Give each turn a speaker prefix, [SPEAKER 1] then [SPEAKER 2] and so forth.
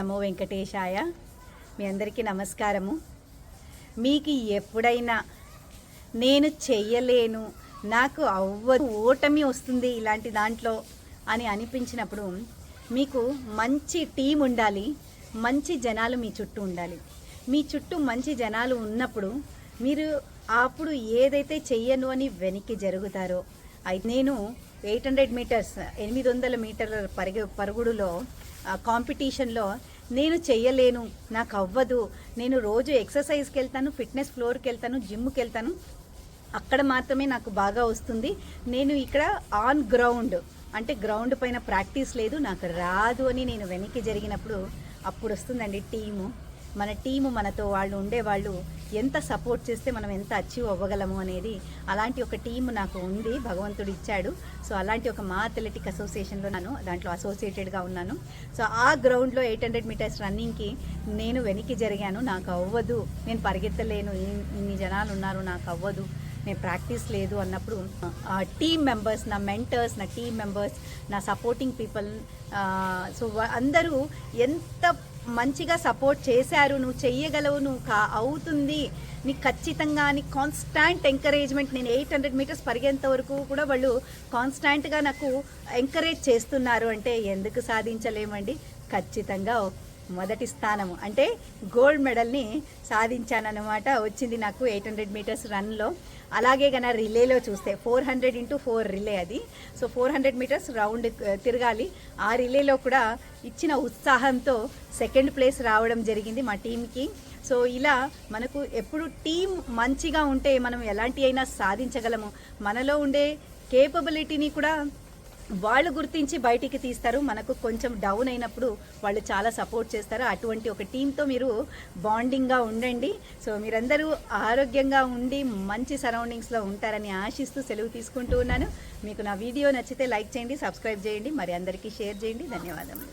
[SPEAKER 1] నమో వెంకటేశాయ. మీ అందరికీ నమస్కారము. మీకు ఎప్పుడైనా నేను చెయ్యలేను, నాకు అవ్వదు, ఓటమి వస్తుంది ఇలాంటి దాంట్లో అని అనిపించినప్పుడు మీకు మంచి టీం ఉండాలి, మంచి జనాలు మీ చుట్టూ ఉండాలి. మీ చుట్టూ మంచి జనాలు ఉన్నప్పుడు మీరు అప్పుడు ఏదైతే చెయ్యను అని వెనక్కి జరుగుతారో. అయితే నేను 800 మీటర్స్ 800 మీటర్ల పరుగుడులో కాంపిటీషన్లో నేను చెయ్యలేను, నాకు అవ్వదు, నేను రోజు ఎక్సర్సైజ్కి వెళ్తాను, ఫిట్నెస్ ఫ్లోర్కి వెళ్తాను, జిమ్కి వెళ్తాను, అక్కడ మాత్రమే నాకు బాగా వస్తుంది, నేను ఇక్కడ ఆన్ గ్రౌండ్ అంటే గ్రౌండ్ పైన ప్రాక్టీస్ లేదు, నాకు రాదు అని నేను వెనక్కి జరిగినప్పుడు అప్పుడు వస్తుందండి టీము. మన టీము, మనతో వాళ్ళు ఉండేవాళ్ళు ఎంత సపోర్ట్ చేస్తే మనం ఎంత అచీవ్ అవ్వగలము అనేది అలాంటి ఒక టీము నాకు ఉంది, భగవంతుడు ఇచ్చాడు. సో అలాంటి ఒక మా అథ్లెటిక్ అసోసియేషన్లో దాంట్లో అసోసియేటెడ్గా ఉన్నాను. సో ఆ గ్రౌండ్లో 800 మీటర్స్ రన్నింగ్కి నేను వెనక్కి జరిగాను, నాకు అవ్వదు, నేను పరిగెత్తలేను, ఇన్ని జనాలు ఉన్నారు, నాకు అవ్వదు, నేను ప్రాక్టీస్ లేదు అన్నప్పుడు టీమ్ మెంబర్స్, నా మెంటర్స్, నా టీమ్ మెంబర్స్, నా సపోర్టింగ్ పీపుల్, సో అందరూ ఎంత మంచిగా సపోర్ట్ చేశారు. నువ్వు చెయ్యగలవు, నువ్వు అవుతుంది, నీకు ఖచ్చితంగా అని కాన్స్టాంట్ ఎంకరేజ్మెంట్. నేను 800 మీటర్స్ పరిగెంత వరకు కూడా వాళ్ళు కాన్స్టాంట్గా నాకు ఎంకరేజ్ చేస్తున్నారు. అంటే ఎందుకు సాధించలేమండి, ఖచ్చితంగా మొదటి స్థానము అంటే గోల్డ్ మెడల్ని సాధించానన్నమాట. వచ్చింది నాకు 800 మీటర్స్ రన్లో. అలాగే కన్నా రిలేలో చూస్తే 400x4 రిలే అది. సో 400 మీటర్స్ రౌండ్ తిరగాలి. ఆ రిలేలో కూడా ఇచ్చిన ఉత్సాహంతో సెకండ్ ప్లేస్ రావడం జరిగింది మా టీంకి. సో ఇలా మనకు ఎప్పుడు టీం మంచిగా ఉంటే మనం ఎలాంటి అయినా సాధించగలము. మనలో ఉండే కేపబిలిటీని కూడా వాళ్ళు గుర్తించి బయటికి తీస్తారు. మనకు కొంచెం డౌన్ అయినప్పుడు వాళ్ళు చాలా సపోర్ట్ చేస్తారు. అటువంటి ఒక టీంతో మీరు బాండింగ్గా ఉండండి. సో మీరందరూ ఆరోగ్యంగా ఉండి మంచి సరౌండింగ్స్లో ఉంటారని ఆశిస్తూ సెలవు తీసుకుంటూ ఉన్నాను. మీకు నా వీడియో నచ్చితే లైక్ చేయండి, సబ్స్క్రైబ్ చేయండి, మరి అందరికీ షేర్ చేయండి. ధన్యవాదములు.